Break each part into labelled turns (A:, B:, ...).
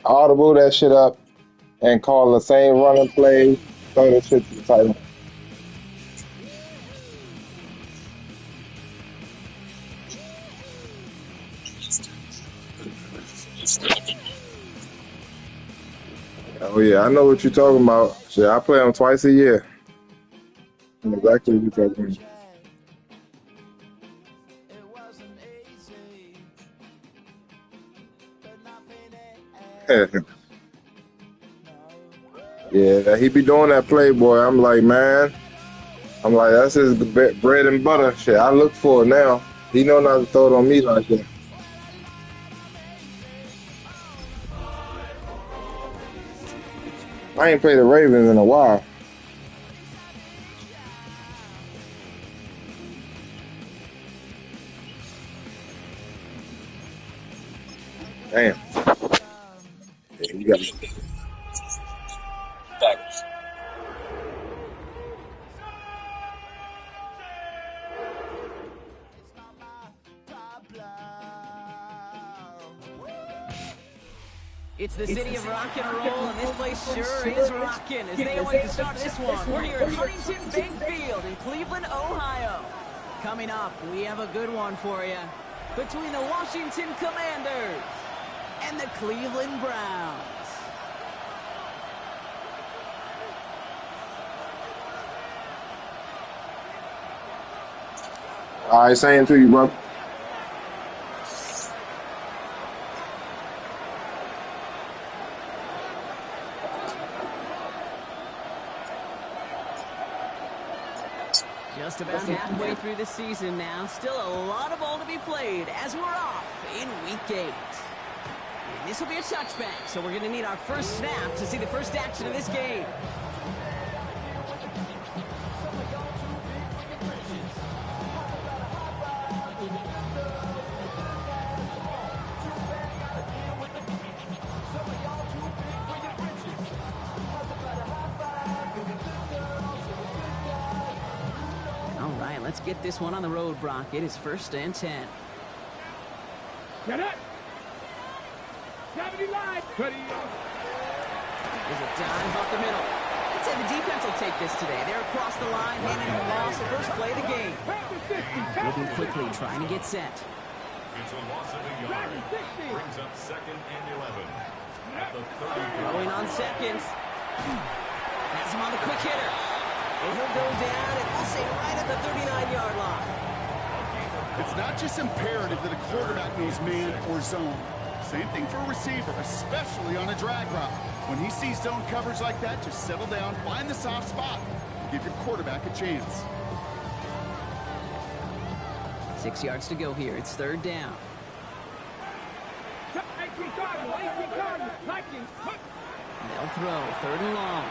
A: audible that shit up and call the same running play, throw the shit to the tight end. Oh yeah, I know what you're talking about. Shit, I play them twice a year. I know exactly what you're talking about. Yeah, he be doing that playboy. I'm like, man, I'm like, that's his bread and butter. Shit, I look for it now. He know not to throw it on me like that. I ain't played the Ravens in a while. Damn. Yeah, you got
B: It's the city of rock and roll, and this place sure is rocking as they await the start of this one. We're here at Huntington Bank Field in Cleveland, Ohio. Coming up, we have a good one for you between the Washington Commanders and the Cleveland Browns.
A: all right, saying to you, bro.
B: Just about halfway through the season now. Still a lot of ball to be played as we're off in Week 8. And this will be a touchback, so we're going to need our first snap to see the first action of this game. Let's get this one on the road, Brock. It is 1st and 10.
C: Get it! 70 line!
B: There's a dive up the middle. I'd say the defense will take this today. They're across the line, handing the loss, the first play of the game. Moving quickly, trying to get set.
D: It's a loss of a yard. Brings up 2nd and 11. At the 30.
B: Throwing on seconds. Has him on the quick hitter. And he'll go down and we'll say right at the 39-yard line.
E: It's not just imperative that a quarterback knows man or zone. Same thing for a receiver, especially on a drag route. When he sees zone coverage like that, just settle down, find the soft spot, and give your quarterback a chance.
B: 6 yards to go here. It's 3rd down. They'll throw 3rd and long.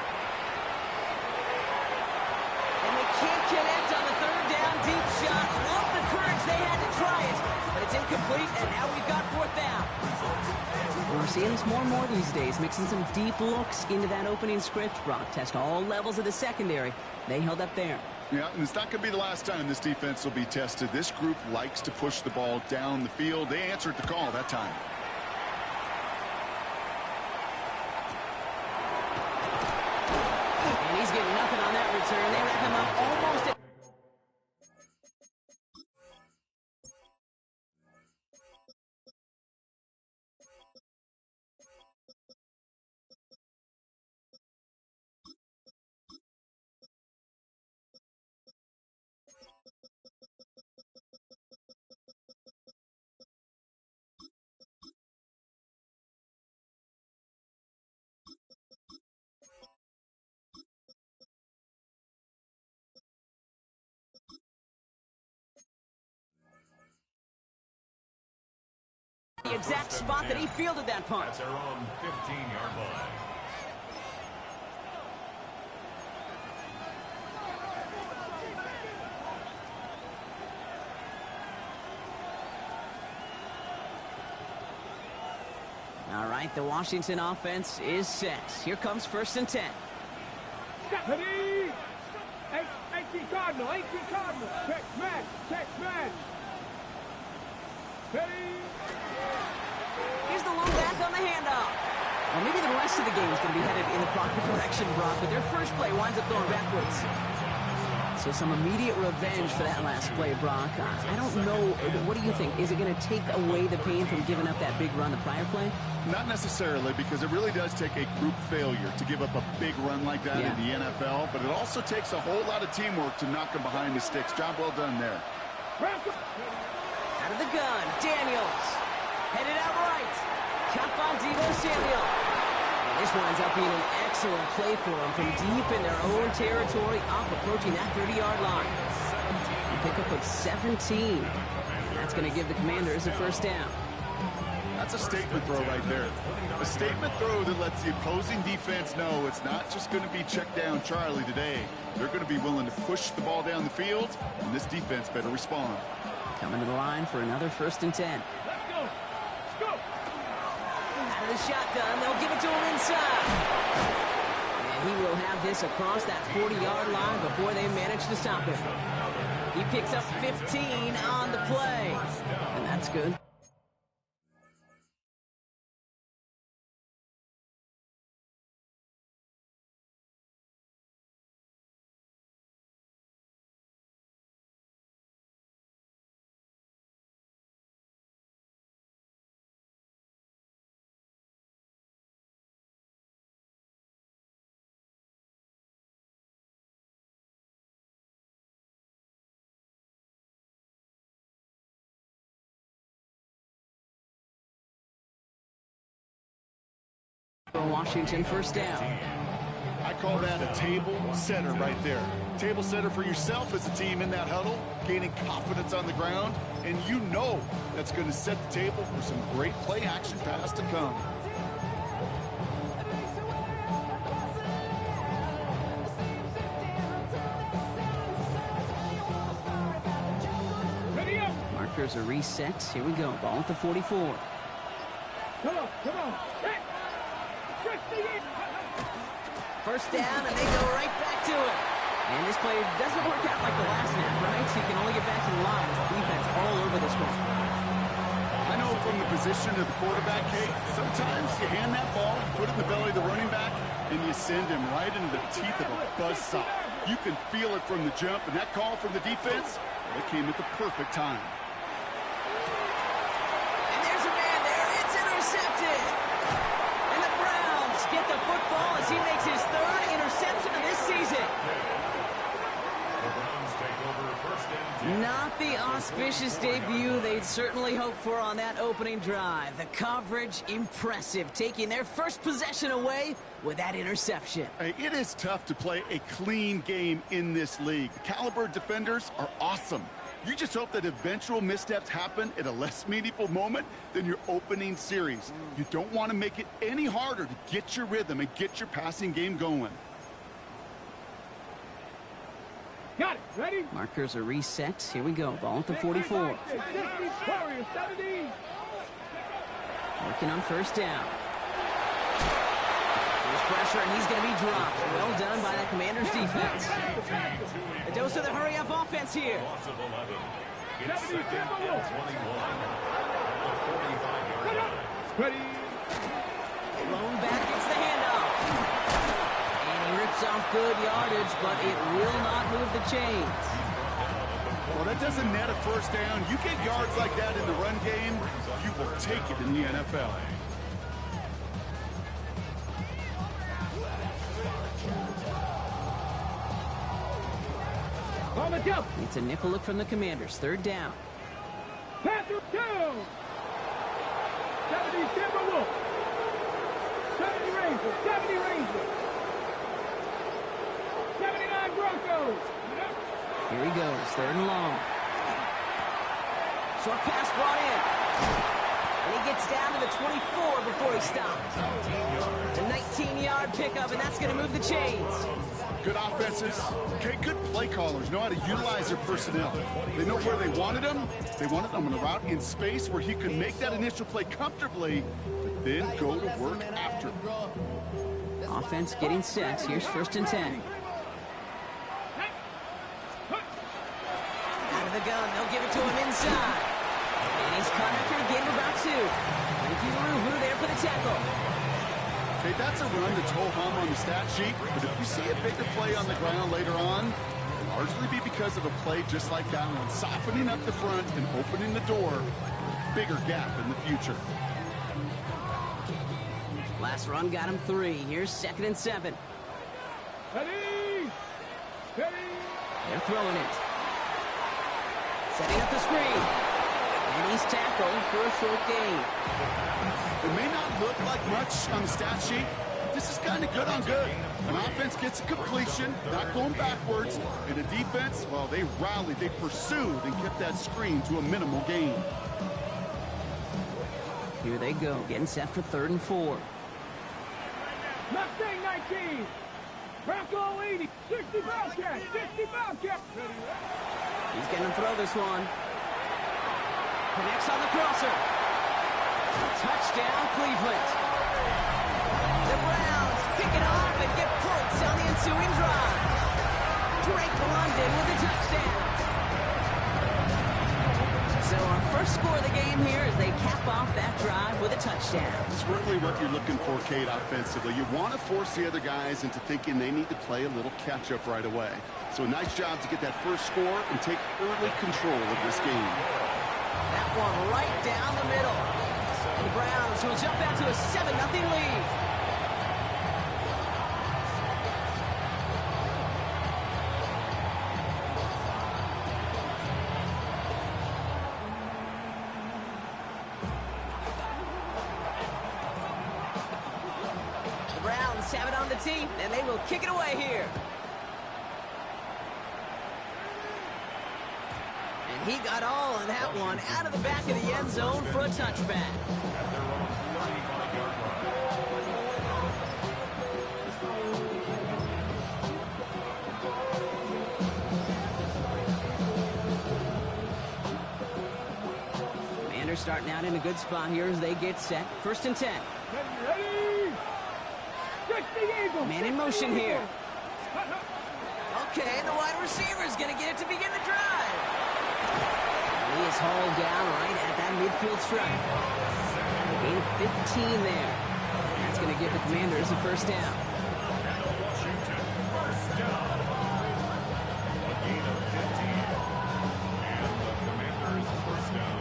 B: And they can't connect on the 3rd down deep shot. Love the courage they had to try it, but it's incomplete, and now we've got 4th down. We're seeing this more and more these days, mixing some deep looks into that opening script. Brock test all levels of the secondary. They held up there.
E: Yeah, and it's not going to be the last time this defense will be tested. This group likes to push the ball down the field. They answered the call that time.
B: And he's getting nothing on that return. They wrap him up almost at... the exact spot that he fielded that punt.
D: That's their own 15-yard line.
B: All right, the Washington offense is set. Here comes 1st and 10.
C: Stephanie! 18 Cardinal, 18 Cardinal. Check man, check man.
B: Here's the low back on the handoff. Well, maybe the rest of the game is going to be headed in the proper direction, Brock, but their first play winds up going backwards. So some immediate revenge for that last play, Brock. I don't know. What do you think? Is it going to take away the pain from giving up that big run the prior play?
E: Not necessarily, because it really does take a group failure to give up a big run like that in the NFL, but it also takes a whole lot of teamwork to knock them behind the sticks. Job well done there.
B: Out of the gun, Daniels. Headed out right. Cup on Deebo Samuel. And this winds up being an excellent play for them from deep in their own territory, up approaching that 30-yard line. A pickup of 17. That's going to give the Commanders a first down.
E: That's a statement throw right there. A statement throw that lets the opposing defense know it's not just going to be check down Charlie today. They're going to be willing to push the ball down the field, and this defense better respond.
B: Coming to the line for another 1st and 10.
C: Let's go. Let's go.
B: Out of the shotgun, they'll give it to him inside. And he will have this across that 40-yard line before they manage to stop him. He picks up 15 on the play, and that's good. For Washington, first down.
E: I call that a table setter right there. Table setter for yourself as a team in that huddle, gaining confidence on the ground, and you know that's going to set the table for some great play action pass to come.
C: Ready up.
B: Markers are reset. Here we go. Ball at the 44.
C: Come on. Come on. Hey.
B: First down, and they go right back to it. And this play doesn't work out like the last snap, right? So you can only get back to the line. The defense all over this one.
E: I know from the position of the quarterback, Kate, sometimes you hand that ball, you put it in the belly of the running back, and you send him right into the teeth of a buzzsaw. You can feel it from the jump, and that call from the defense, it came at the perfect time.
B: And there's a man there. It's intercepted. And the Browns get the football as he makes his 3rd interception of this season.
D: The Browns take over 1st and 10.
B: Not the auspicious debut they'd certainly hoped for on that opening drive. The coverage, impressive, taking their first possession away with that interception.
E: Hey, it is tough to play a clean game in this league. The caliber defenders are awesome. You just hope that eventual missteps happen at a less meaningful moment than your opening series. You don't want to make it any harder to get your rhythm and get your passing game going.
C: Got it. Ready?
B: Markers are reset. Here we go. Ball at the 44.
C: Warriors 70.
B: Working on first down. There's pressure, and he's going to be dropped. Well done by the Commanders' defense. A dose of the hurry-up offense here.
D: Loss of 11. It's 2nd and 21 at the 45-yard line.
C: Ready?
B: Lone back gets the handoff. And he rips off good yardage, but it will not move the chains.
E: Well, that doesn't net a first down. You get yards like that in the run game, you will take it in the NFL.
C: On the jump.
B: It's a nickel look from the Commanders. 3rd down.
C: Panther down. 70 Timberwolves. 70 Rangers. 70 Rangers. 79 Broncos.
B: Here he goes. 3rd and long. Short pass brought in. And he gets down to the 24 before he stops. The 19-yard pickup, and that's going to move the chains.
E: Good offenses, okay, good play callers know how to utilize their personnel. They know where they wanted them. They wanted them on a route in space where he could make that initial play comfortably, but then go to work after.
B: Offense getting set. Here's 1st and 10. Out of the gun. They'll give it to him inside. And he's caught after a gain of about 2. Thank you, Ruvu, there for the tackle.
E: Okay, that's a run that's ho-hum on the stat sheet, but if we see a bigger play on the ground later on, it'll largely be because of a play just like that one, softening up the front and opening the door, bigger gap in the future.
B: Last run got him 3. Here's 2nd and 7.
C: Ready! Ready!
B: They're throwing it. Setting up the screen. And he's tackled for a short gain.
E: It may not look like much on the stat sheet. This is kind of good on good. An offense gets a completion, not going backwards, and a defense, well, they rallied, they pursued, and kept that screen to a minimal gain.
B: Here they go, getting set for 3rd and 4.
C: Mustang 19! Bronco 80! 60 Bobcat! 60 Bobcat!
B: He's going to throw this one. Connects on the crosser. Touchdown, Cleveland. The Browns pick it off and get points on the ensuing drive. Drake London with a touchdown. So our first score of the game here as they cap off that drive with a touchdown.
E: It's really what you're looking for, Kate, offensively. You want to force the other guys into thinking they need to play a little catch-up right away. So a nice job to get that first score and take early control of this game.
B: That one right down the middle. And the Browns will jump out to a 7-0 lead. The Browns have it on the tee, and they will kick it away here. And he got all of that one out of the back of the end zone for a touchback. Commanders starting out in a good spot here as they get set. 1st and 10.
C: Ready! 60 Eagles!
B: Man in motion here. Okay, the wide receiver is going to get it to begin the drive. He is hauled down right at that midfield stripe. Gain of 15 there. And that's going to give the Commanders a 1st down.
D: Washington, 1st down. A gain of 15. And the Commanders' 1st down.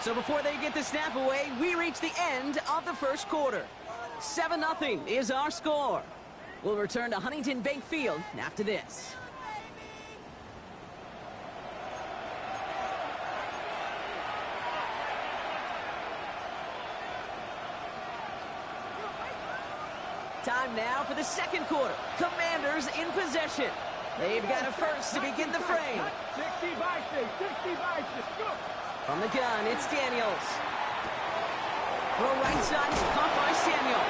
B: So before they get the snap away, we reach the end of the 1st quarter. 7-0 is our score. We'll return to Huntington Bank Field after this. Time now for the 2nd quarter. Commanders in possession. They've got a 1st to begin the frame.
C: 60 by 6, 60 by 6, go!
B: From the gun, it's Daniels. Throw right side is caught by Samuel.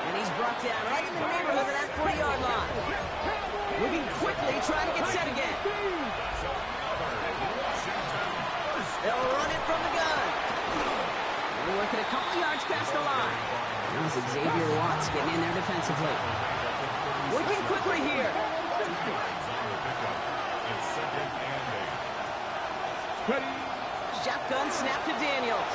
B: And he's brought down right in the neighborhood of that 40-yard line. Moving quickly, trying to get set again. They'll run it from the gun. They're working a couple yards past the line. That was Xavier Watts getting in there defensively. Working quickly here. Shotgun snap to Daniels.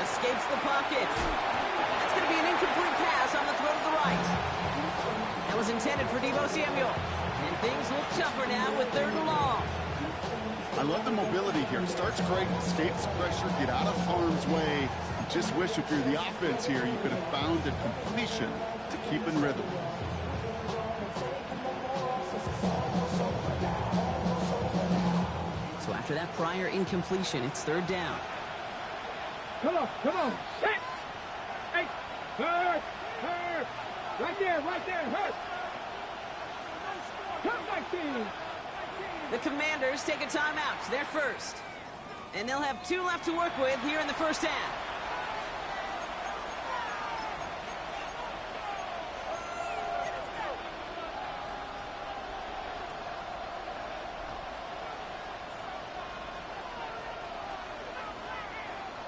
B: Escapes the pocket. That's going to be an incomplete pass on the throw to the right. That was intended for Deebo Samuel. And things look tougher now with 3rd and long.
E: I love the mobility here. Starts great, escapes pressure, get out of harm's way. Just wish if you're the offense here, you could have found a completion to keep in rhythm.
B: So after that prior incompletion, it's 3rd down.
C: Come on, set! Hey, hurt! Right there, hurt! Come back, team!
B: The Commanders take a timeout. They're 1st. And they'll have 2 left to work with here in the 1st half.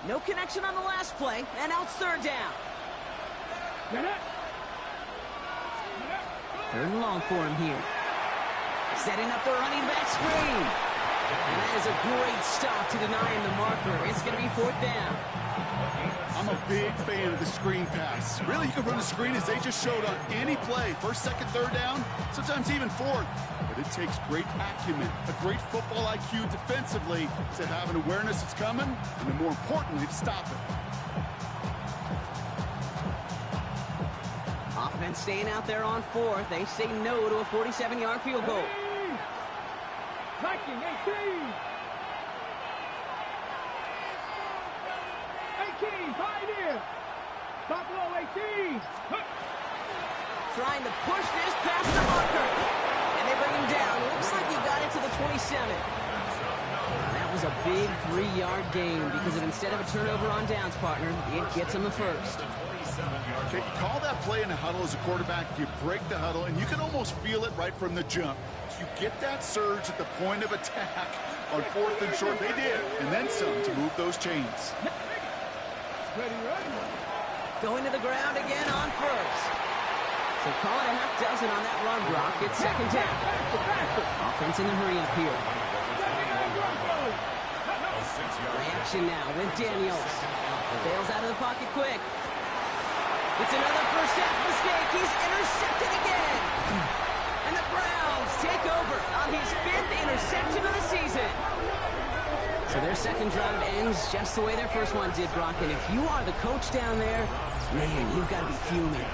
B: No connection on the last play, and now it's 3rd down. 3rd and long for him here. Setting up the running back screen. And that is a great stop to deny him the marker. It's going to be 4th down.
E: big fan of the screen pass. Really, you can run a screen as they just showed on any play. First, second, third down, sometimes even fourth. But it takes great acumen, a great football IQ defensively to have an awareness it's coming, and then more importantly, to stop it.
B: Offense staying out there on fourth. They say no to a 47-yard field goal.
C: Viking 18. 18, pioneer. Buffalo 18.
B: Trying to push this past the marker. And they bring him down. Looks like he got it to the 27. That was a big 3-yard gain because of instead of a turnover on downs, partner, it gets him the first.
E: Okay, you call that play in the huddle as a quarterback, you break the huddle, and you can almost feel it right from the jump. You get that surge at the point of attack on fourth and short. They did, and then some to move those chains.
B: Going to the ground again on first. So call it a half dozen on that run block. It's second down. Offense in the hurry up here. Play action now with Daniels. Bails out of the pocket quick. It's another first half mistake. He's intercepted again. And the Browns take over on his 5th interception of the season. So their second drive ends just the way their first one did, Brock. And if you are the coach down there, man, you've got to be fuming.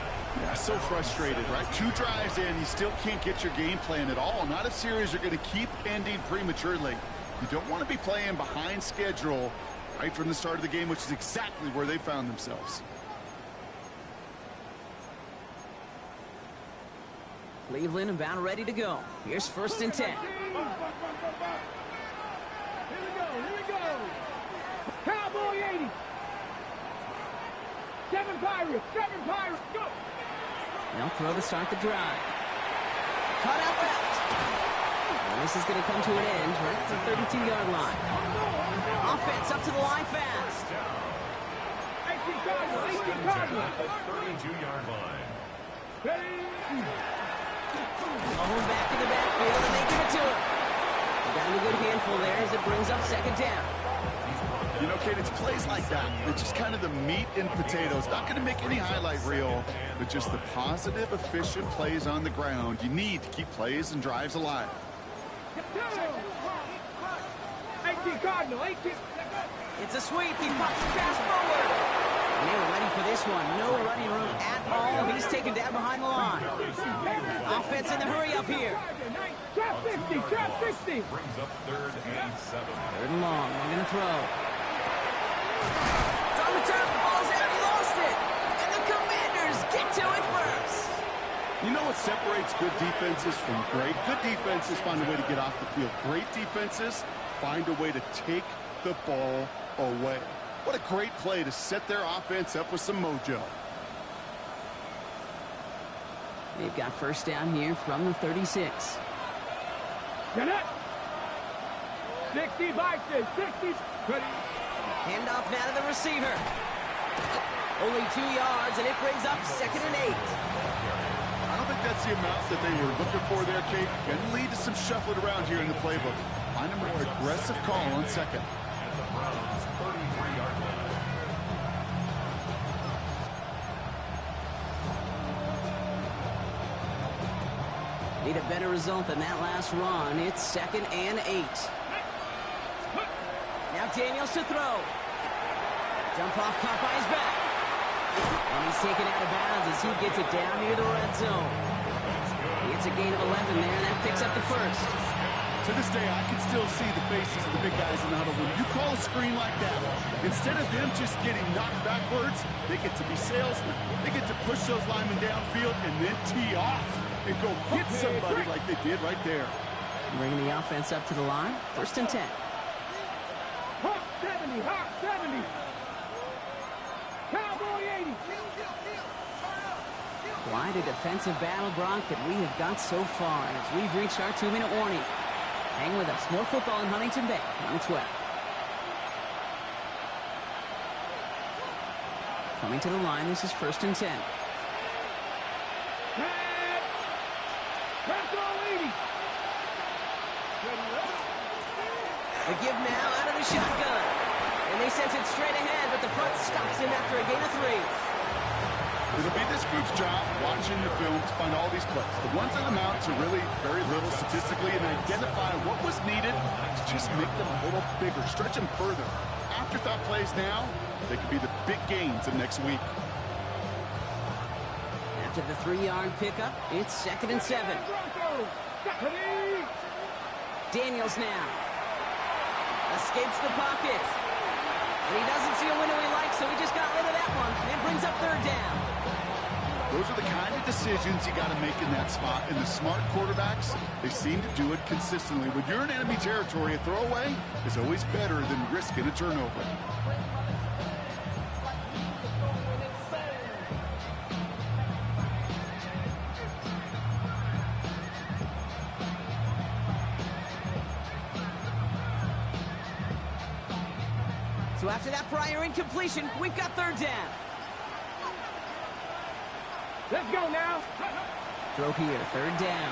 E: Yeah, so frustrated, right? 2 drives in, you still can't get your game plan at all. Not a series you're going to keep ending prematurely. You don't want to be playing behind schedule right from the start of the game, which is exactly where they found themselves.
B: Cleveland about ready to go. Here's first and 10.
C: Here we go. Cowboy 80. 7 Pirates, go.
B: They'll throw to start the drive. Cut out left. Well, this is going to come to an end right at the 32-yard line. Offense up to the line fast.
C: 18 Cardinals.
D: 32-yard line.
B: Home back in the backfield, and they give it to him. They got him a good handful there as it brings up second down.
E: You know, Kate, it's plays like that. It's just kind of the meat and potatoes. Not going to make any highlight reel, but just the positive, efficient plays on the ground. You need to keep plays and drives alive.
C: 18 Cardinal, 18.
B: It's a sweep. He pops the pass forward. And they were ready for this one. No running room at all. He's taken down behind the line. Offense in the hurry up here.
C: Trap 50.
D: Brings up 3rd and 7.
B: Third and long. They're going to throw. It's on the turf. The ball's out. He lost it. And the Commanders get to it first.
E: You know what separates good defenses from great? Good defenses find a way to get off the field. Great defenses find a way to take the ball away. What a great play to set their offense up with some mojo.
B: They've got first down here from the 36.
C: Get it. 60 Vikings, 60.
B: Handoff now to the receiver. Only 2 yards, and it brings up second and 8.
E: I don't think that's the amount that they were looking for there, Kate. Going to lead to some shuffling around here in the playbook. Find a more aggressive call on second.
D: At the Browns' 33-yard line.
B: Need a better result than that last run. It's second and 8. Now Daniels to throw. Jump off caught by his back. And he's taken out of bounds as he gets it down near the red zone. He gets a gain of 11 there, and that picks up the first.
E: To this day, I can still see the faces of the big guys in the huddle. When you call a screen like that, instead of them just getting knocked backwards, they get to be salesmen. They get to push those linemen downfield and then tee off and go hit somebody like they did right there.
B: Bringing the offense up to the line. First and 10.
C: Hawk 70, Hawk 70. Cowboy 80.
B: Quite a defensive battle, Brock, that we have got so far as we've reached our 2-minute warning. Hang with us. More football in Huntington Bay on its way. Coming to the line, this is first and 10. A give now out of the shotgun. And they sent it straight ahead, but the front stops him after a gain of 3.
E: It'll be this group's job watching the film to find all these plays. The ones that amount to really very little statistically and identify what was needed to just make them a little bigger, stretch them further. Afterthought plays now, they could be the big gains of next week.
B: After the 3-yard pickup, it's 2nd and 7. Daniels now. Escapes the pocket. And he doesn't see a window he likes, so he just got rid of that one. It brings up 3rd down.
E: Those are the kind of decisions you got to make in that spot. And the smart quarterbacks, they seem to do it consistently. When you're in enemy territory, a throwaway is always better than risking a turnover.
B: So after that prior incompletion, we've got 3rd down.
C: Let's go now.
B: Throw here, 3rd down.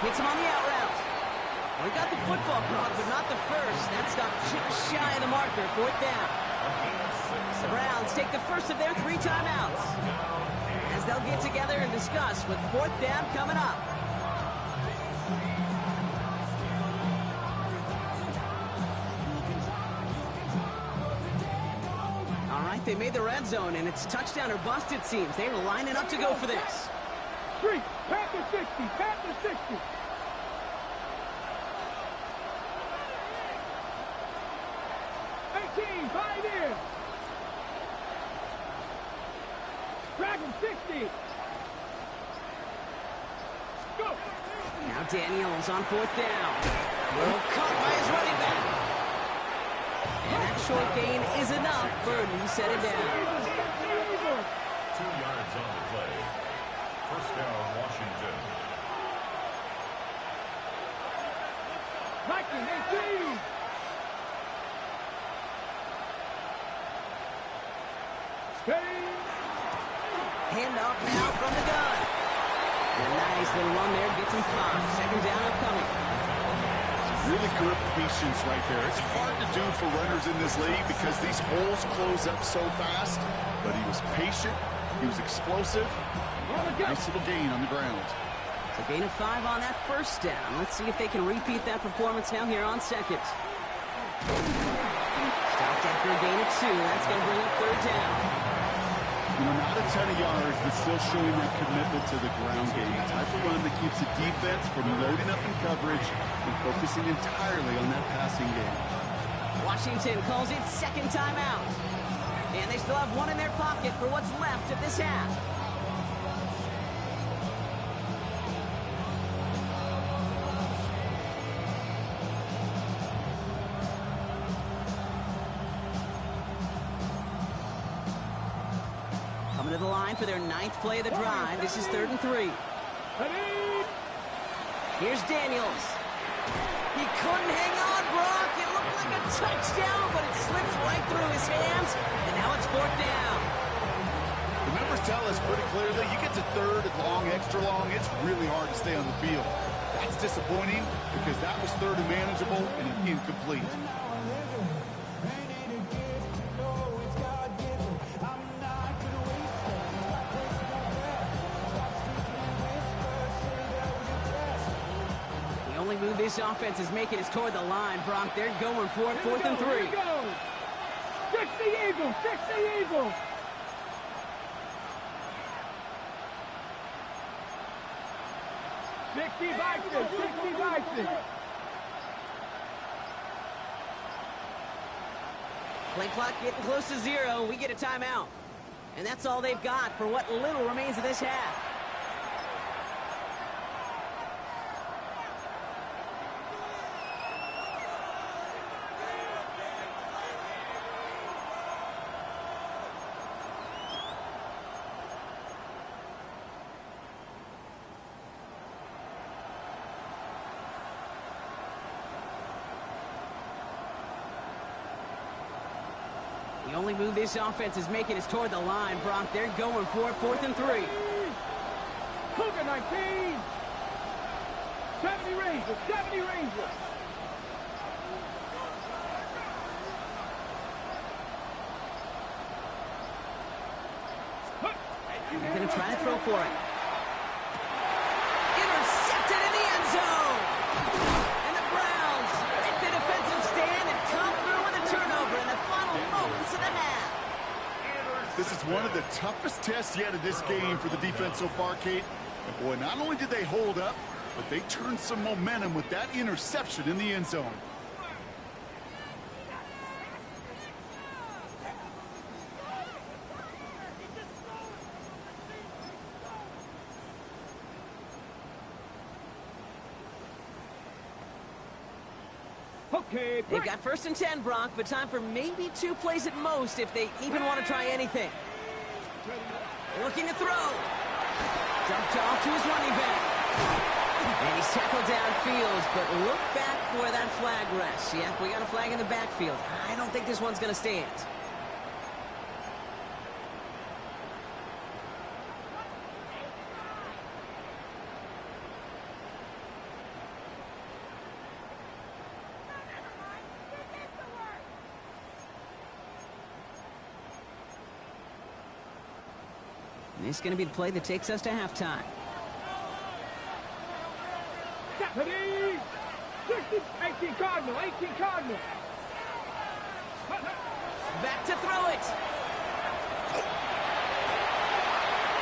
B: Hits him on the out route. Well, he got the football caught, but not the first. That stopped just shy of the marker, 4th down. The Browns take the first of their 3 timeouts, as they'll get together and discuss with 4th down coming up. They made the red zone, and it's touchdown or bust, it seems. They were lining up to go for this.
C: Street, Panther 60, Panther 60. Five in. Dragon 60. Go.
B: Now Daniels on 4th down. Well, caught by his running back. And that short gain is enough for a new set of downs.
D: 2 yards on the play. 1st down, Washington.
C: Viking 18. Steady.
B: Handoff now from the gun. A nice little run there, gets him 5. 2nd down upcoming.
E: Really good patience right there. It's hard to do for runners in this league because these holes close up so fast. But he was patient. He was explosive. Nice little gain on the ground.
B: So gain of 5 on that 1st down. Let's see if they can repeat that performance now here on 2nd. Stopped after a gain of 2. That's going to bring up 3rd down.
E: You know, not a ton of yards, but still showing that commitment to the ground game. The type of run that keeps the defense from loading up in coverage and focusing entirely on that passing game.
B: Washington calls it 2nd timeout. And they still have 1 in their pocket for what's left of this half. Coming to the line for their 9th play of the drive. This is 3rd and 3. Here's Daniels. He couldn't hang on, Brock. It looked like a touchdown, but it slips right through his hands, and now it's 4th down.
E: The numbers tell us pretty clearly, you get to 3rd and long, extra long, it's really hard to stay on the field. That's disappointing because that was 3rd and manageable and incomplete.
B: Move this offense is making us toward the line, Brock. They're going for it, 4th and 3.
C: 60 Eagles, 60 Eagles. $60 Bison.
B: Play clock getting close to 0. We get a timeout. And that's all they've got for what little remains of this half. The only move this offense is making is toward the line, Brock. They're going for it, 4th and 3.
C: Cougar 19. 70 Rangers, 70 Rangers.
B: They're going to try to throw for it. Intercepted in the end zone. And the Browns break the defensive stand and come through with a turnover in the final moments of the half.
E: This is one of the toughest tests yet of this game for the defense so far, Kate. And boy, not only did they hold up, but they turned some momentum with that interception in the end zone.
C: Okay,
B: They've got 1st and 10, Brock, but time for maybe 2 plays at most if they even want to try anything. Looking to throw. Dumped off to his running back. And he's tackled downfield, but look back where that flag rests. Yeah, we got a flag in the backfield. I don't think this one's going to stand. This is going to be the play that takes us to halftime.
C: Deputy! 18 Cardinal, 18 Cardinal.
B: Back to throw it.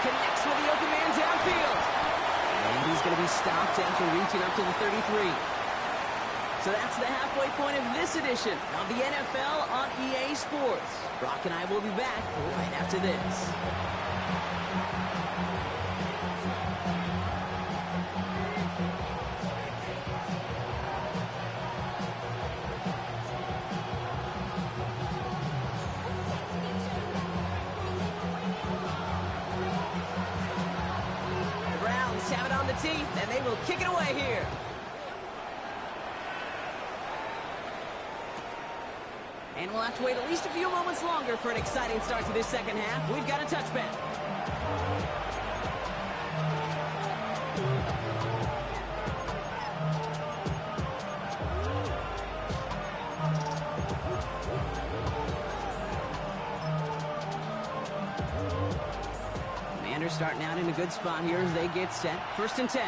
B: Connects with the open man downfield. And he's going to be stopped after reaching up to the 33. So that's the halfway point of this edition of the NFL on EA Sports. Brock and I will be back right after this. Have it on the tee, and they will kick it away here. And we'll have to wait at least a few moments longer for an exciting start to this second half. We've got a touchback. Starting out in a good spot here as they get set. 1st and 10.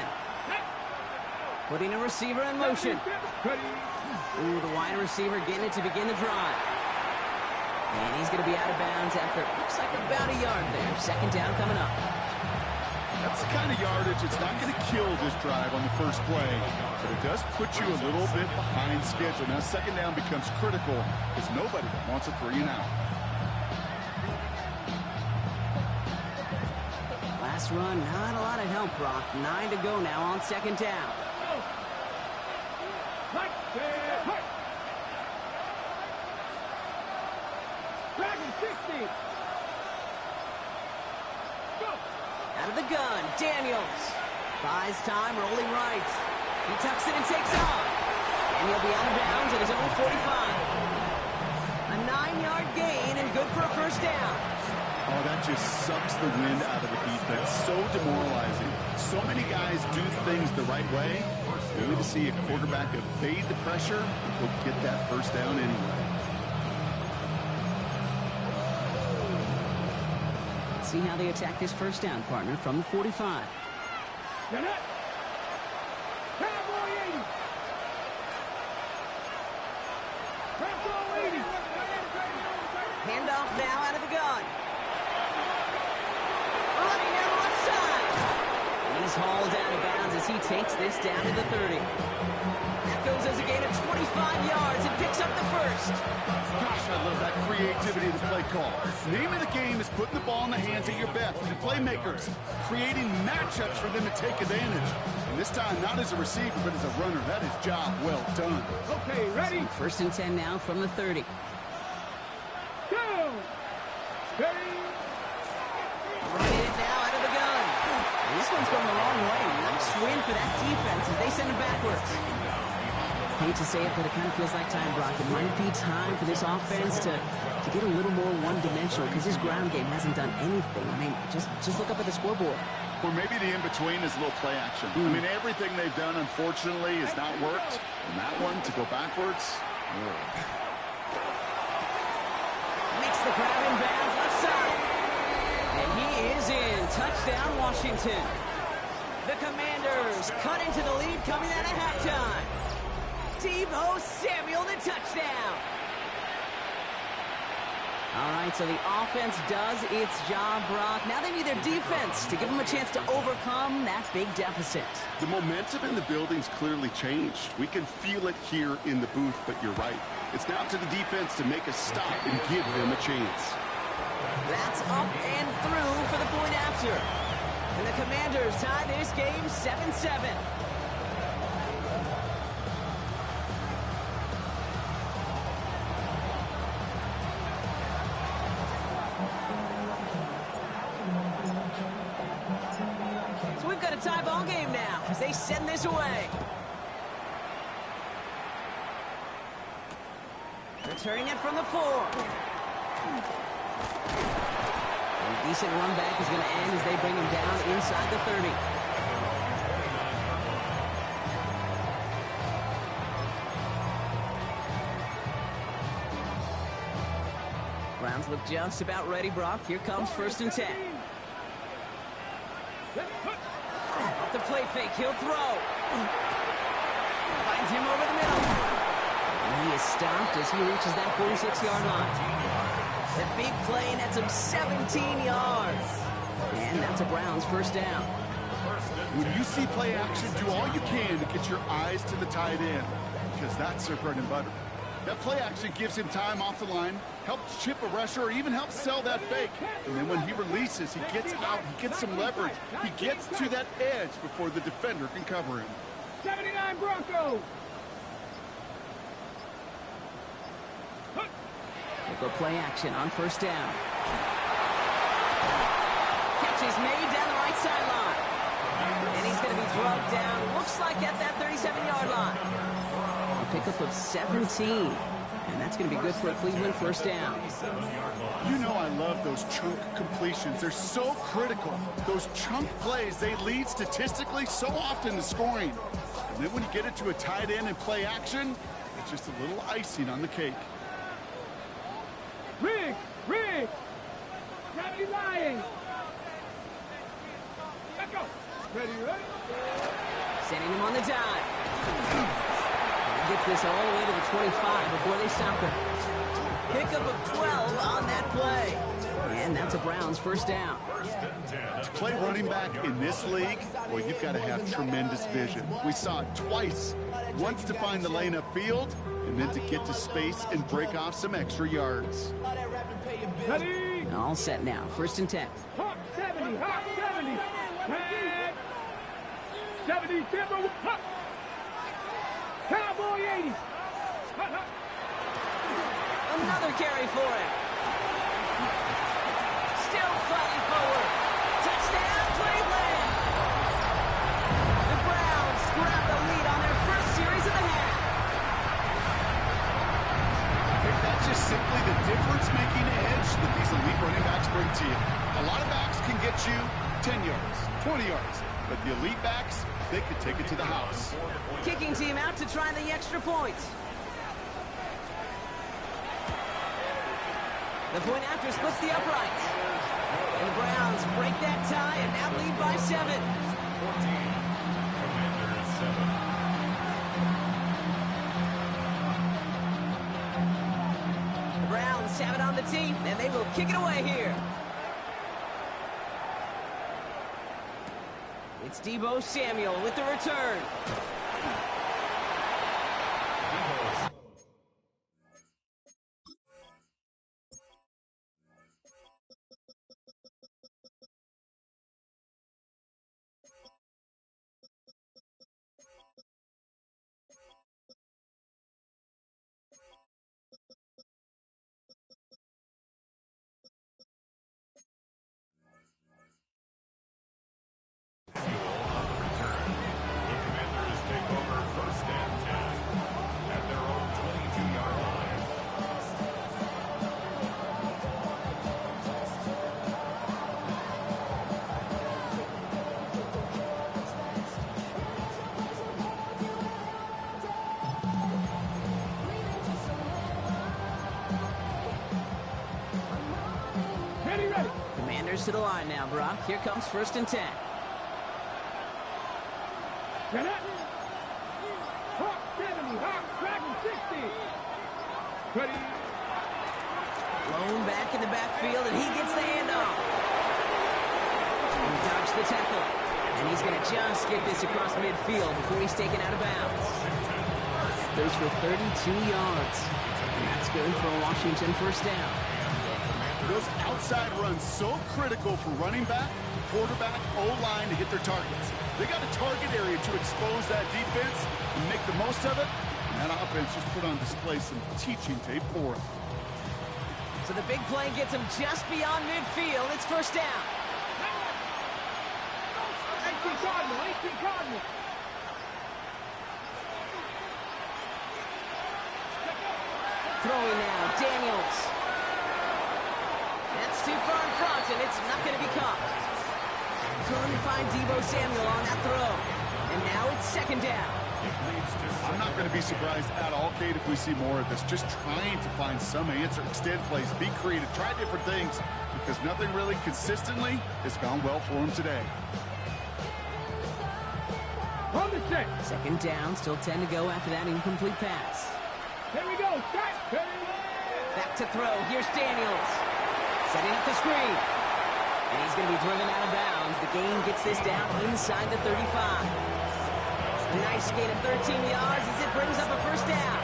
B: Putting a receiver in motion. Ooh, the wide receiver getting it to begin the drive. And he's going to be out of bounds after, looks like about a yard there. 2nd down coming up.
E: That's the kind of yardage it's not going to kill this drive on the first play, but it does put you a little bit behind schedule. Now 2nd down becomes critical because nobody wants a 3 and out.
B: Last run, not a lot of help, Brock. 9 to go now on 2nd down.
C: Dragon 60.
B: Out of the gun, Daniels. Buys time, rolling right. He tucks it and takes off. And he'll be out of bounds at his own 45. A 9-yard gain and good for a 1st down.
E: Oh, that just sucks the wind out of the defense. So demoralizing. So many guys do things the right way. Only to see a quarterback evade the pressure and he'll get that 1st down anyway.
B: Let's see how they attack this 1st down, partner, from the 45.
C: Cowboy 80. Bronco 80.
B: Handoff now out of the gun. Running down the left side. And he's hauled out of bounds as he takes this down to the 30. That goes as a gain of 25 yards and picks up the 1st.
E: Gosh, I love that creativity of the play call. The name of the game is putting the ball in the hands of your best, your playmakers, creating matchups for them to take advantage. And this time, not as a receiver, but as a runner. That is job well done.
C: Okay, ready?
B: 1st and 10 now from the 30.
C: Go! Steady!
B: Running it now out of the gun. And this one's going a long way. Nice win for that defense as they send it backwards. Hate to say it, but it kind of feels like time, Brock. It might be time for this offense to get a little more one-dimensional because this ground game hasn't done anything. I mean, just look up at the scoreboard.
E: Or maybe the in-between is a little play action. I mean, everything they've done, unfortunately, has not worked. And that one, to go backwards,
B: Makes the grab in bounds left side. And he is in. Touchdown, Washington. The Commanders cut into the lead coming out of halftime. Deebo Samuel, the touchdown. All right, so the offense does its job, Brock. Now they need their defense to give them a chance to overcome that big deficit.
E: The momentum in the building's clearly changed. We can feel it here in the booth, but you're right. It's now to the defense to make a stop and give them a chance.
B: That's up and through for the point after. And the Commanders tie this game 7-7. So we've got a tie ball game now as they send this away. Returning it from the 4. A decent run back is going to end as they bring him down inside the 30. Browns look just about ready, Brock. Here comes 1st and 10. Off the play fake, he'll throw. Finds him over the middle. And he is stopped as he reaches that 46-yard line. The big play nets him 17 yards. And that's a Browns first down.
E: When you see play action, do all you can to get your eyes to the tight end, because that's their bread and butter. That play action gives him time off the line, helps chip a rusher, or even helps sell that fake. And then when he releases, he gets out, he gets some leverage. He gets to that edge before the defender can cover him.
C: 79 Broncos.
B: They'll go play action on 1st down. Catch is made down the right sideline. And he's going to be drugged down, looks like at that 37-yard line. A pickup of 17. And that's going to be good for a Cleveland first down.
E: You know I love those chunk completions. They're so critical. Those chunk plays, they lead statistically so often to scoring. And then when you get it to a tight end and play action, it's just a little icing on the cake.
C: Rig! Ready, lying! Let's go! Ready?
B: Sending him on the dive. He gets this all the way to the 25 before they stop him. Pickup of 12 on that play. And that's a Browns first down.
E: To play running back in this league, well, you've got to have tremendous vision. We saw it twice. Once to find the lane upfield, and then to get to space and break off some extra yards.
C: Ready?
B: All set now. 1st and 10.
C: Hawk 70! Hawk 70! 70, Timber! Hawk! Cowboy 80!
B: Another carry for him. Still fighting forward. Touchdown, Cleveland! The Browns grab the lead on their first series of the half.
E: That's just simply the difference-making edge that these elite running backs bring to you. A lot of backs can get you 10 yards, 20 yards, but the elite backs, they could take it to the house.
B: Kicking team out to try the extra points. The point after splits the uprights. And the Browns break that tie and now lead by 7.
D: 14. Commanders 7.
B: The Browns have it on the tee, and they will kick it away here. It's Deebo Samuel with the return. Commanders to the line now, Brock. Here comes 1st and 10.
C: Get it. Hawk 70, Hawk Dragon 60. Ready.
B: Blown back in the backfield, and he gets the handoff. He dodged the tackle, and he's going to just get this across midfield before he's taken out of bounds. Goes for 32 yards, and that's good for a Washington 1st down.
E: Those outside runs so critical for running back, quarterback, O-line to hit their targets. They got a target area to expose that defense and make the most of it. And that offense just put on display some teaching tape for it.
B: So the big play gets him just beyond midfield. It's 1st down.
C: 18 Cardinal, 18 Cardinal.
B: Throwing now, Daniels. That's too far in front, and it's not going to be caught. Couldn't find Deebo Samuel on that throw. And now it's 2nd down.
E: I'm not going to be surprised at all, Kate, if we see more of this. Just trying to find some answer, extend plays, be creative, try different things, because nothing really consistently has gone well for him today.
C: On the set.
B: 2nd down, still 10 to go after that incomplete pass.
C: Here we go. Set.
B: Back to throw. Here's Daniels. Setting up the screen. And he's going to be driven out of bounds. The game gets this down inside the 35. A nice gain of 13 yards as it brings up a 1st down.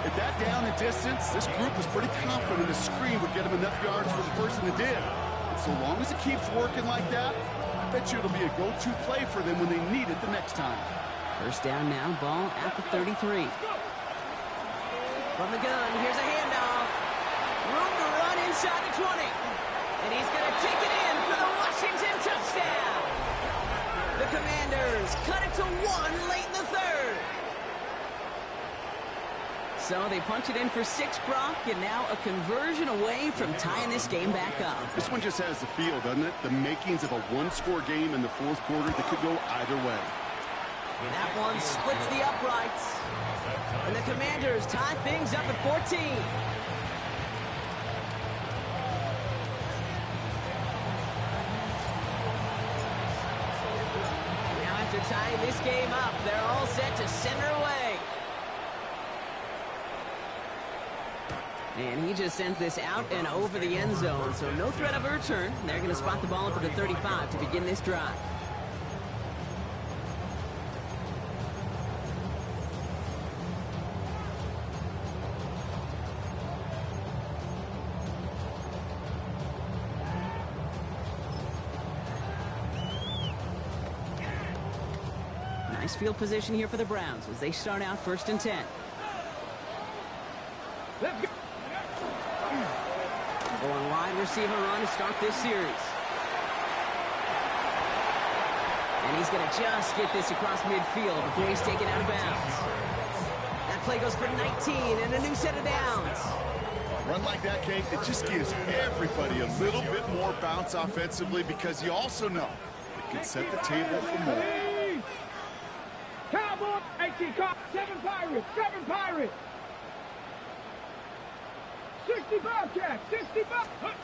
E: At that down and distance, this group was pretty confident the screen would get him enough yards for the first and it did. And so long as it keeps working like that, I bet you it'll be a go-to play for them when they need it the next time.
B: 1st down now, ball at the 33. From the gun, here's a handoff. Room to run inside the 20. And he's going to take it in for the Washington touchdown. The Commanders cut it to 1 late in the 3rd. So they punch it in for 6, Brock, and now a conversion away from tying this game back up.
E: This one just has the feel, doesn't it? The makings of a one-score game in the 4th quarter that could go either way.
B: That one splits the uprights. And the Commanders tie things up at 14. Now after tying this game up, they're all set to center away. And he just sends this out and over the end zone, so no threat of a return. They're going to spot the ball up at the 35 to begin this drive. Nice field position here for the Browns as they start out 1st and 10.
C: Let's go.
B: Going wide receiver run to start this series. And he's going to just get this across midfield before he's taken out of bounds. That play goes for 19 and a new set of downs.
E: A run like that, Kate, it just gives everybody a little bit more bounce offensively because you also know it can set the table for more.
C: Cowboy, 18 Cop, 7 Pirates, 7 Pirates. 60 Bobcats, 60 Bobcats.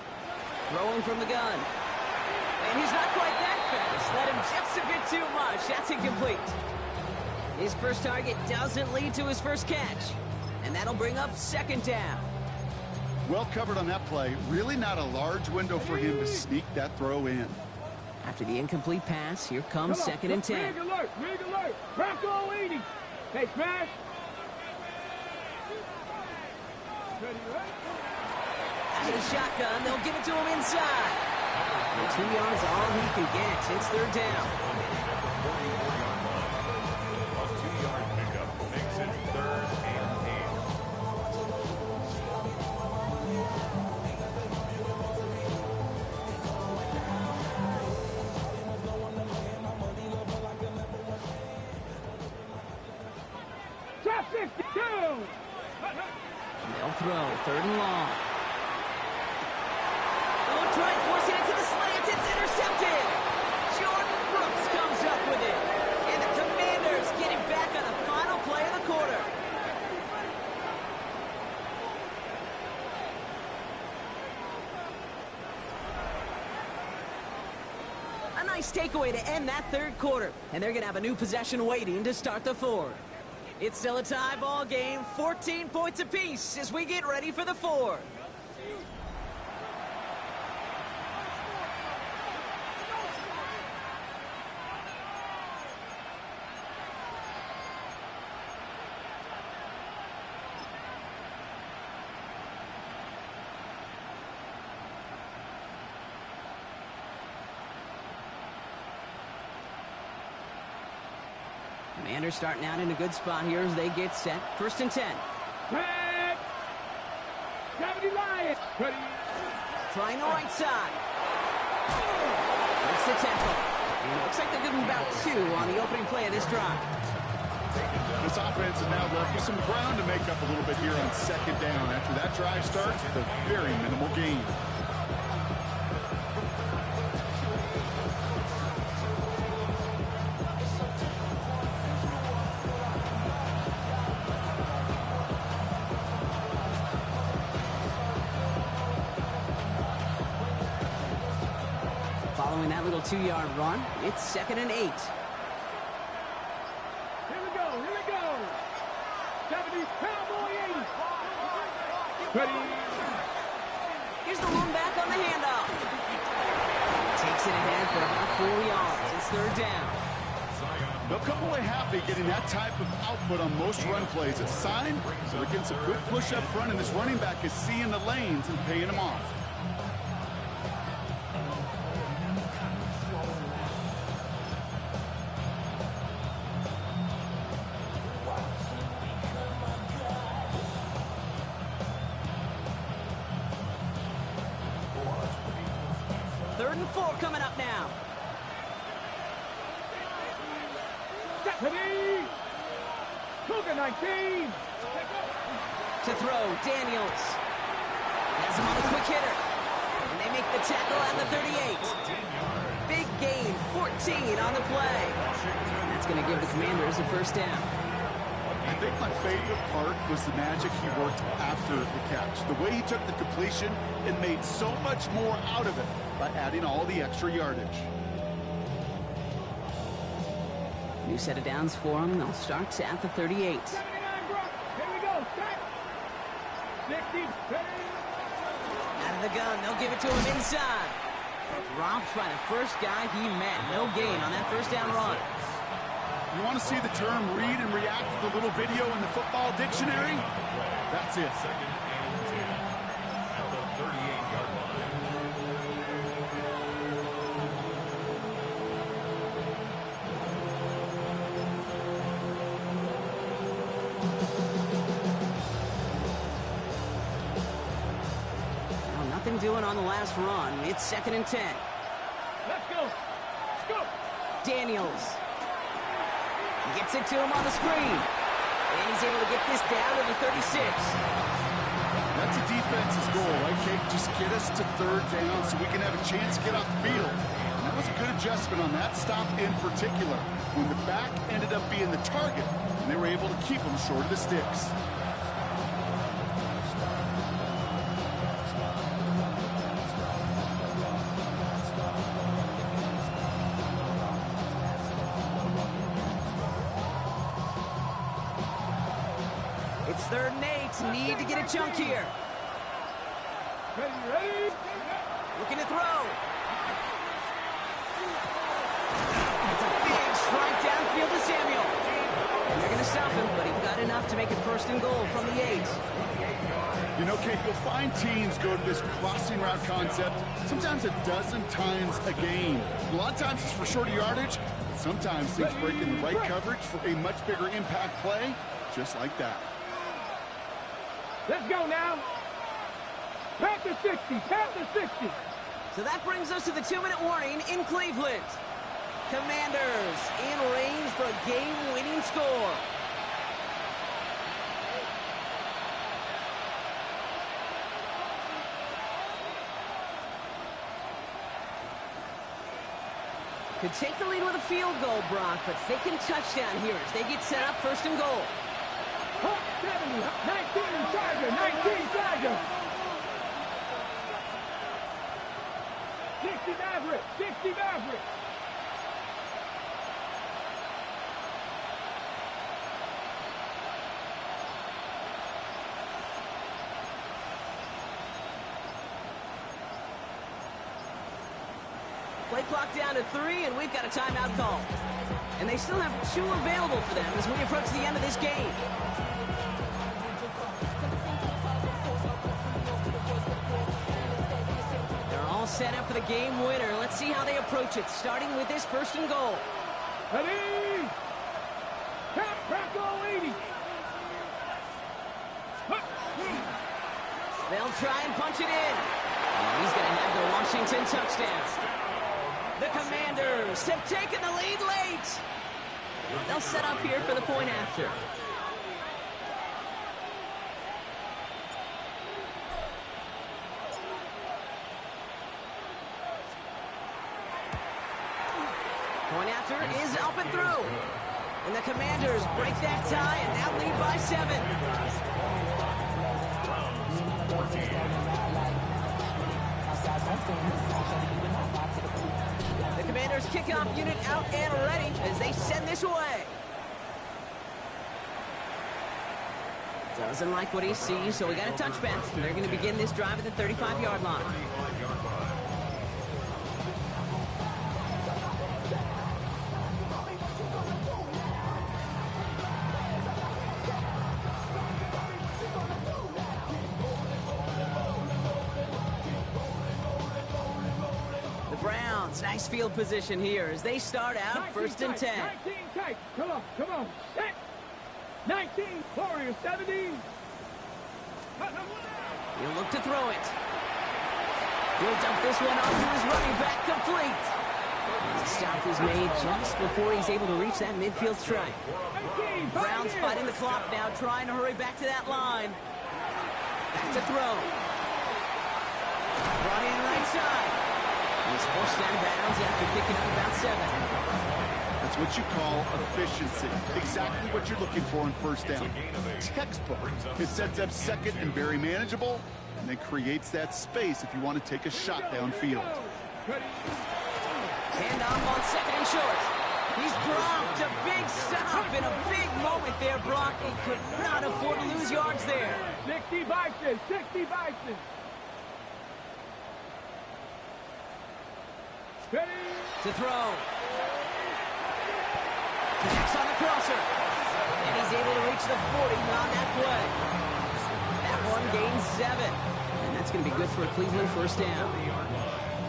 B: Throwing from the gun. And he's not quite that fast. Let him just a bit too much. That's incomplete. His first target doesn't lead to his first catch. And that'll bring up 2nd down.
E: Well covered on that play. Really not a large window for him to sneak that throw in.
B: After the incomplete pass, here comes 2nd and 10.
C: Rig alert, rig alert. Bronco 80. Hey, smash. Ready, right?
B: Out of the shotgun, they'll give it to him inside. And 2 yards all he can get. It's 3rd down.
D: A 2-yard pickup makes it 3rd and
C: 8. Top 62.
B: And they'll throw 3rd and long. Oh, try forcing it to the slant. It's intercepted. Jordan Brooks comes up with it. And the Commanders get it back on the final play of the quarter. nice takeaway to end that third quarter. And they're going to have a new possession waiting to start the fourth. It's still a tie ball game, 14 points apiece as we get ready for the fourth. Commanders starting out in a good spot here as they get set. 1st and 10.
C: Red. Gameday Lions. Ready.
B: Trying the right side. Makes the tackle. And it looks like they're giving about 2 on the opening play of this drive.
E: This offense is now left with some ground to make up a little bit here on 2nd down. After that drive starts, with a very minimal gain.
B: Following that little 2-yard run, it's 2nd and 8.
C: Here we go. Here we go. 70 Cowboy 80. Ready.
B: Here's the run back on the handoff. Takes it ahead for about 4 yards. It's 3rd down.
E: They'll come away happy getting that type of output on most run plays. It's a sign they're getting some good push up front, and this running back is seeing the lanes and paying them off.
B: Third and 4 coming up now.
C: Ready. Cougar 19.
B: To throw, Daniels. Has him on the quick hitter. And they make the tackle at the 38. Big gain, 14 on the play. And that's going to give the Commanders a 1st down.
E: I think my favorite part was the magic he worked after the catch. The way he took the completion and made so much more out of it by adding all the extra yardage.
B: New set of downs for them. They'll start at the 38.
C: 79 Brock. Here we go. Set. 60. Ready.
B: Out of the gun, they'll give it to him inside. Dropped by the first guy he met. No gain on that 1st down run.
E: You want to see the term read and react to the little video in the football dictionary? That's it.
D: 2nd and 10 at the 38-yard line.
B: Well, nothing doing on the last run. It's 2nd and 10.
C: Let's go. Let's go.
B: Daniels gets it to him on the screen. And he's able to get this down to the 36.
E: That's a defense's goal, right, Kate? Just get us to 3rd down so we can have a chance to get off the field. And that was a good adjustment on that stop in particular, when the back ended up being the target, and they were able to keep him short of the sticks.
B: It's 3rd and 8. Need to get a chunk here.
C: Ready, ready.
B: Looking to throw. It's a big strike downfield to Samuel. And they're going to stop him, but he got enough to make it 1st and goal from the 8.
E: You know, Kate, you'll find teams go to this crossing route concept sometimes a dozen times a game. A lot of times it's for shorter yardage, but sometimes things break in the right coverage for a much bigger impact play, just like that.
C: Let's go now. Pack the 60. Pack the 60.
B: So that brings us to the 2-minute warning in Cleveland. Commanders in range for a game-winning score. Could take the lead with a field goal, Brock, but thinking touchdown here as they get set up 1st and goal.
C: 70, 19 Charger, 19 Charger. 60 Maverick, 60 Maverick.
B: Play clock down to 3, and we've got a timeout call. And they still have 2 available for them as we approach the end of this game. They're all set up for the game winner. Let's see how they approach it, starting with this 1st and goal.
C: Ready? Tap, crackle, 80.
B: They'll try and punch it in. And he's going to have the Washington touchdown. The Commanders have taken the lead late. They'll set up here for the point after. Point after is up and through. And the Commanders break that tie and now lead by 7. The Commanders kickoff unit out and ready as they send this away. Doesn't like what he sees, so we got a touchback. They're going to begin this drive at the 35-yard line. Nice field position here as they start out 1st and 10.
C: 19 tight. Come on. Set. 19, Warriors, 70.
B: He'll look to throw it. He'll dump this one off to his running back, complete. And the stop is made just before he's able to reach that midfield strike. Browns fighting the clock now, trying to hurry back to that line. Back to throw. Brought in right side. He's forced out of bounds after picking up about 7.
E: That's what you call efficiency. Exactly what you're looking for in 1st down. Textbook. It sets up 2nd and very manageable, and then creates that space if you want to take a shot downfield.
B: Hand off on 2nd and short. He's dropped a big stop in a big moment there, Brock. He could not afford to lose yards there.
C: 60 Bison, 60 Bison. Ready?
B: To throw. Connects on the crosser. And he's able to reach the 40 on that play. That one gains 7. And that's going to be good for a Cleveland 1st down.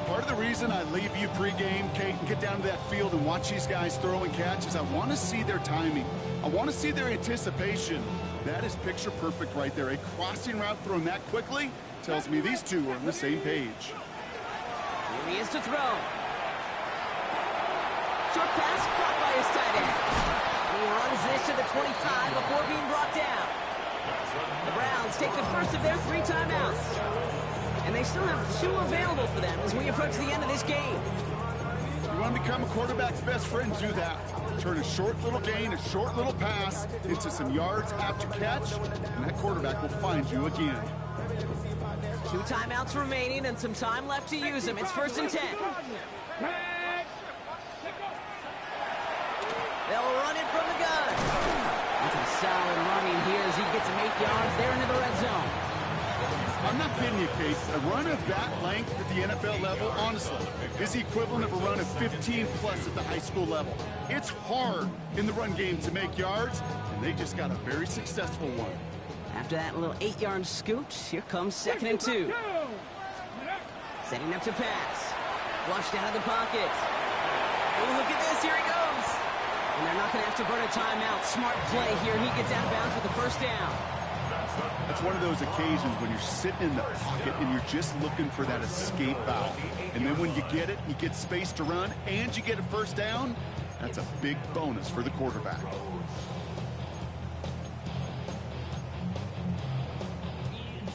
E: Part of the reason I leave you pregame, Kate, and get down to that field and watch these guys throw and catch is I want to see their timing. I want to see their anticipation. That is picture perfect right there. A crossing route thrown that quickly tells me these two are on the same page.
B: Here he is to throw. Short pass caught by his tight end. And he runs this to the 25 before being brought down. The Browns take the first of their 3 timeouts. And they still have 2 available for them as we approach the end of this game.
E: You want to become a quarterback's best friend, do that. Turn a short little gain, a short little pass into some yards after catch, and that quarterback will find you again.
B: 2 timeouts remaining and some time left to use them. It's 1st and 10. They'll run it from the gun. That's a solid running here as he gets him 8 yards there into the red zone.
E: I'm not kidding you, Kate. A run of that length at the NFL level, honestly, is the equivalent of a run of 15-plus at the high school level. It's hard in the run game to make yards, and they just got a very successful one.
B: After that little 8-yard scoot, here comes 2nd and 2. Setting up to pass. Flushed out of the pocket. Oh, look at this. Here he goes. And they're not going to have to burn a timeout. Smart play here. He gets out of bounds for the 1st down.
E: That's one of those occasions when you're sitting in the pocket and you're just looking for that escape valve. And then when you get it, you get space to run, and you get a 1st down, that's a big bonus for the quarterback.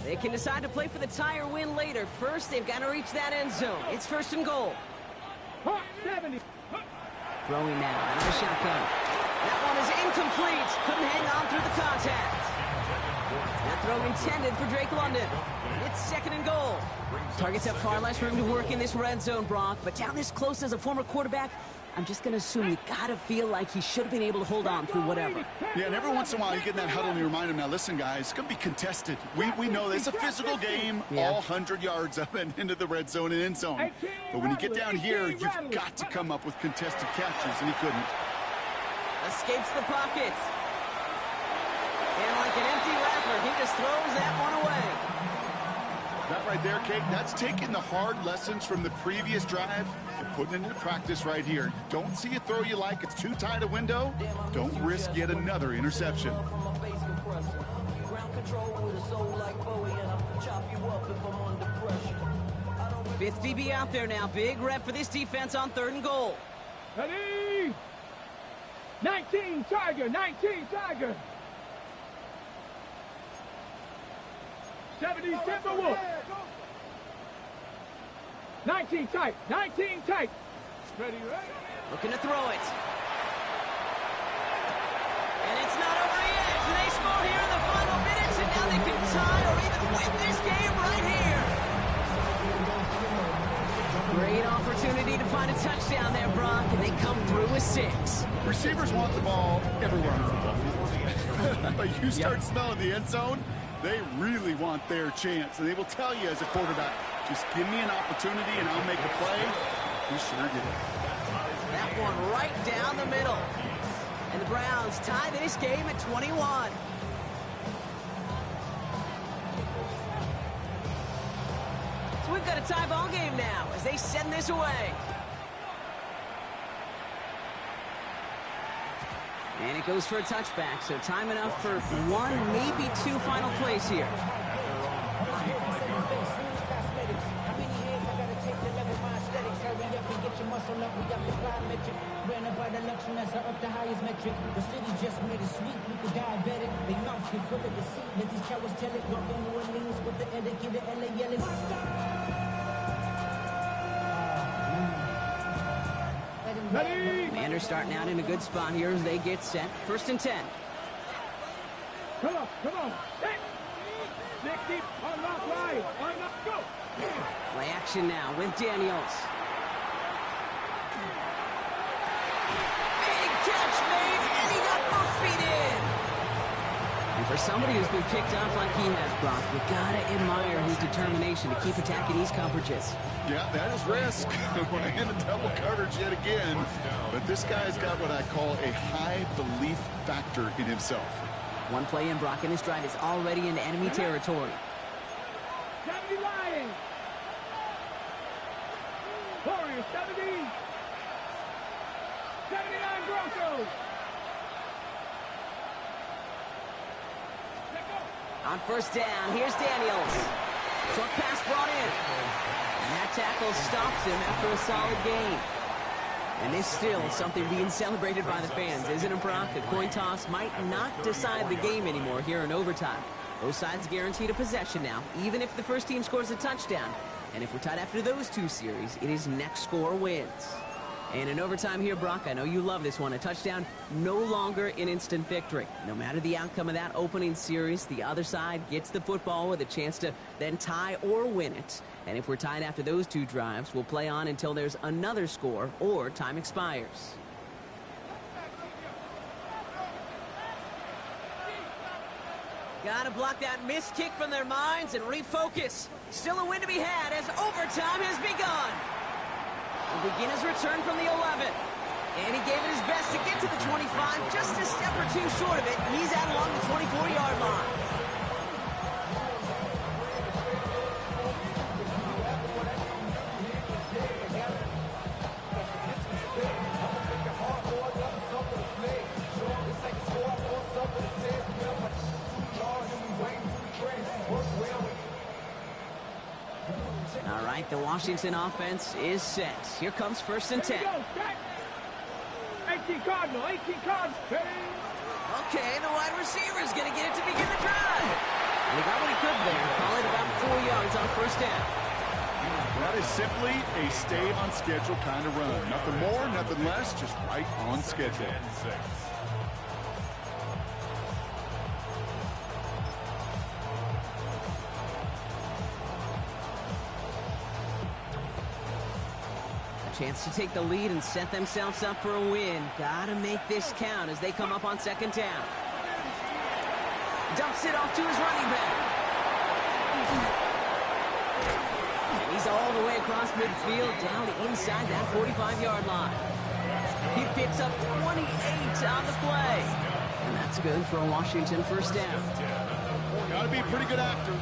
B: They can decide to play for the tie or win later. First, they've got to reach that end zone. It's 1st and goal.
C: 70.
B: Throwing now out of the shotgun. That one is incomplete. Couldn't hang on through the contact. That throw intended for Drake London. It's 2nd and goal. Targets have far less room to work in this red zone, Brock, but down this close as a former quarterback, I'm just going to assume you got to feel like he should have been able to hold on through whatever.
E: Yeah, and every once in a while you get in that huddle and you remind him, now listen, guys, it's going to be contested. We know this. It's a physical game, all 100 yards up and into the red zone and end zone. But when you get down here, you've got to come up with contested catches, and he couldn't.
B: Escapes the pocket. And like an empty wrapper, he just throws that one away.
E: That right there, Kate, that's taking the hard lessons from the previous drive and putting it into practice right here. You don't see a throw you like, it's too tight a window, don't risk yet another interception.
B: 5th DB out there now. Big rep for this defense on 3rd and goal.
C: Ready? 19 Tiger, 19 Tiger. 70 Timberwolf. 19 tight, 19 tight. Ready, ready.
B: Looking to throw it. And it's not over yet. And they score here in the final minutes, and now they can tie or even win this game right here. Great opportunity to find a touchdown there, Brock, and they come through with 6.
E: Receivers want the ball everywhere on the football field. But you start smelling the end zone, they really want their chance. And they will tell you as a quarterback, just give me an opportunity and I'll make a play. He sure did.
B: That one right down the middle. And the Browns tie this game at 21. So we've got a tie ball game now as they send this away. And it goes for a touchback, so time enough for 1, maybe 2 final plays here. Commanders starting out in a good spot here as they get set. 1st and 10.
C: Come on, come on. Hey. Nick deep, unlock line, unlock, go.
B: Play action now with Daniels. Big catch made, and he got both feet in. And for somebody who's been picked off like he has, Brock, you gotta admire his determination to keep attacking these coverages.
E: Yeah, that is risk. And a double coverage yet again. But this guy's got what I call a high belief factor in himself.
B: One play in, Brock, and his drive is already in enemy territory.
C: 70 Lions. Warriors, 70. 79 Broncos.
B: On 1st down, here's Daniels. Short pass brought in. And that tackle stops him after a solid gain. And this still something being celebrated by the fans, isn't it, Brock? A coin toss might not decide the game anymore here in overtime. Both sides guaranteed a possession now, even if the first team scores a touchdown. And if we're tied after those 2 series, it is next score wins. And in overtime here, Brock, I know you love this one. A touchdown, no longer an instant victory. No matter the outcome of that opening series, the other side gets the football with a chance to then tie or win it. And if we're tied after those 2 drives, we'll play on until there's another score or time expires. Gotta block that missed kick from their minds and refocus. Still a win to be had as overtime has begun. Will begin his return from the 11. And he gave it his best to get to the 25, just a step or 2 short of it. He's out along the 24-yard line. All right, the Washington offense is set. Here comes 1st and 10.
C: 18 Cardinal, 18 Cardinal.
B: Okay, the wide receiver is going to get it to begin the drive. And he got what he could there. Call it about 4 yards on 1st down.
E: That is simply a stay on schedule kind of run. Nothing more, nothing less, just right on schedule.
B: Chance to take the lead and set themselves up for a win. Gotta make this count as they come up on second down. Dumps it off to his running back. And he's all the way across midfield, down inside that 45-yard line. He picks up 28 on the play. And that's good for a Washington first down.
E: Gotta be a pretty good actor.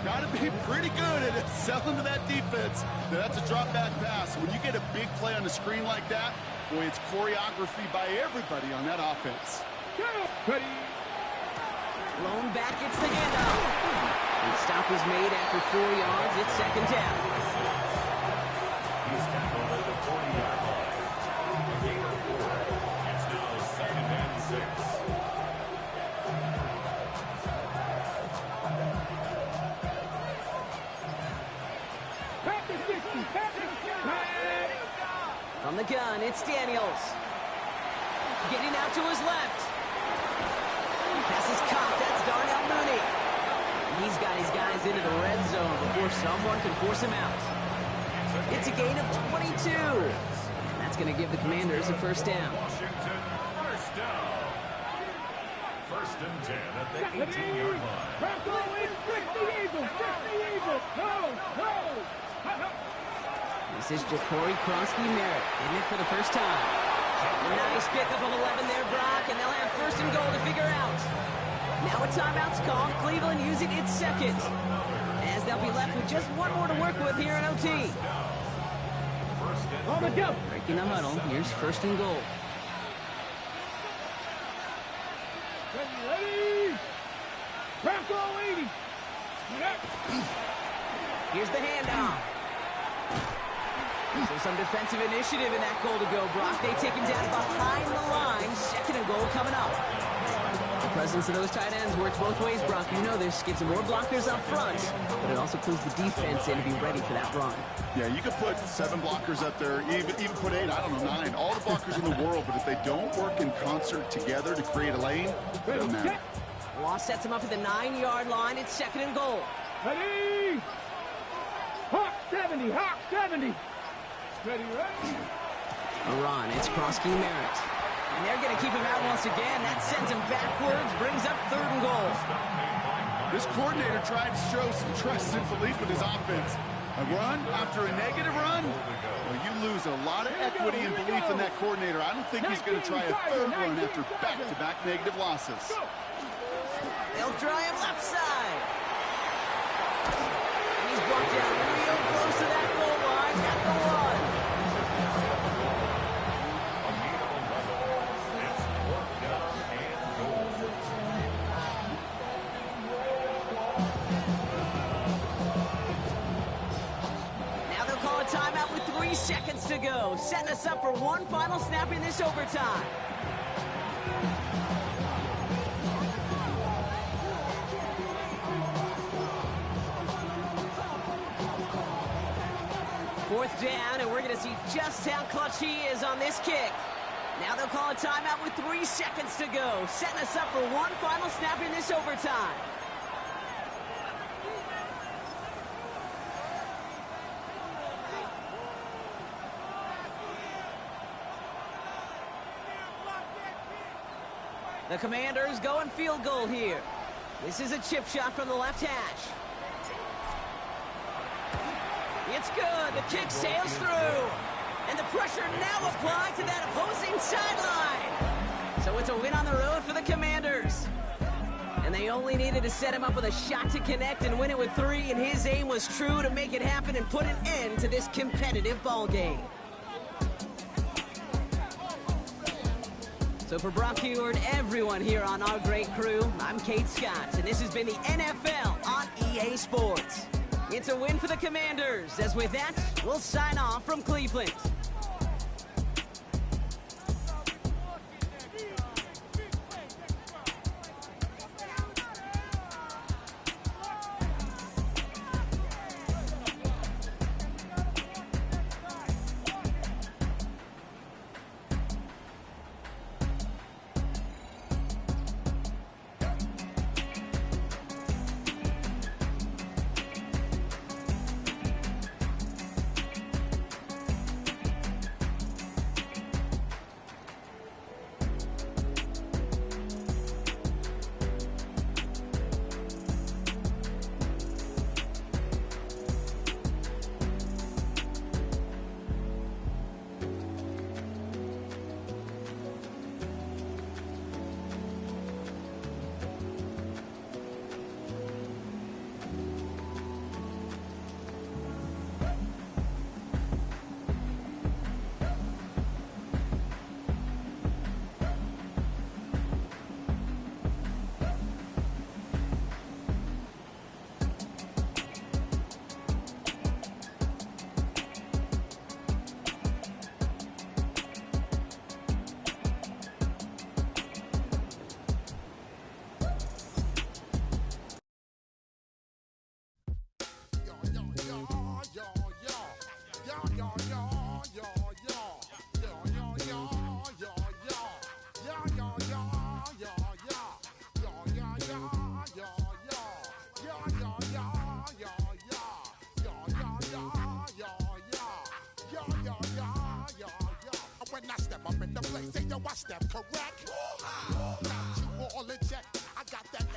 E: Gotta be pretty good at selling to that defense. Now, that's a drop-back pass. When you get a big play on the screen like that, boy, it's choreography by everybody on that offense.
B: Lone back gets the handoff. And the stop was made after 4 yards. It's second down.
D: He's tackled at the 40-yard line. A gain of 4. It's now second and 6.
B: From the gun, it's Daniels. Getting out to his left. Pass is caught. That's Darnell Mooney. He's got his guys into the red zone before someone can force him out. It's a gain of 22. And that's going to give the Commanders a first down.
D: Washington, first down. First and 10 at the 18-yard line.
B: This is Ja'Cory Krosky-Merritt in it for the first time. A nice pickup of 11 there, Brock, and they'll have first and goal to figure out. Now a timeout's called. Cleveland using its second, as they'll be left with just one more to work with here in OT. Breaking the huddle. Here's first and goal.
C: Ready! Bronco 80!
B: Here's the handoff. So some defensive initiative in that goal to go, Brock. They take him down behind the line. Second and goal coming up. The presence of those tight ends works both ways, Brock. You know this. Gives them more blockers up front, but it also pulls the defense in to be ready for that run.
E: Yeah, you could put 7 blockers up there, even put 8, I don't know, 9. All the blockers in the world, but if they don't work in concert together to create a lane, it doesn't matter.
B: Law sets him up at the 9-yard line. It's second and goal.
C: Ready! Hawk 70! Hawk 70! Ready, ready!
B: A run. It's Krosky-Merritt. And they're going to keep him out once again. That sends him backwards, brings up third and goal.
E: This coordinator tried to show some trust and belief with his offense. A run after a negative run? Well, you lose a lot of equity and belief in that coordinator. I don't think he's going to try a third run after back-to-back negative losses.
B: They'll try him left side. And he's brought down real close to that goal line at the 1.
D: It's 4th down and goal.
B: Now they'll call a timeout with 3 seconds to go, setting us up for one final snap in this overtime. Fourth down, and we're going to see just how clutch he is on this kick. Now they'll call a timeout with 3 seconds to go, setting us up for one final snap in this overtime. The Commanders going field goal here. This is a chip shot from the left hash. It's good. The kick sails through. And the pressure now applied to that opposing sideline. So it's a win on the road for the Commanders. And they only needed to set him up with a shot to connect and win it with 3, and his aim was true to make it happen and put an end to this competitive ball game. So for Brock Huard, everyone here on our great crew, I'm Kate Scott, and this has been the NFL on EA Sports. It's a win for the Commanders, as with that, we'll sign off from Cleveland.
F: When I step up in the place, say yo, I step correct. Got you all in check. I got that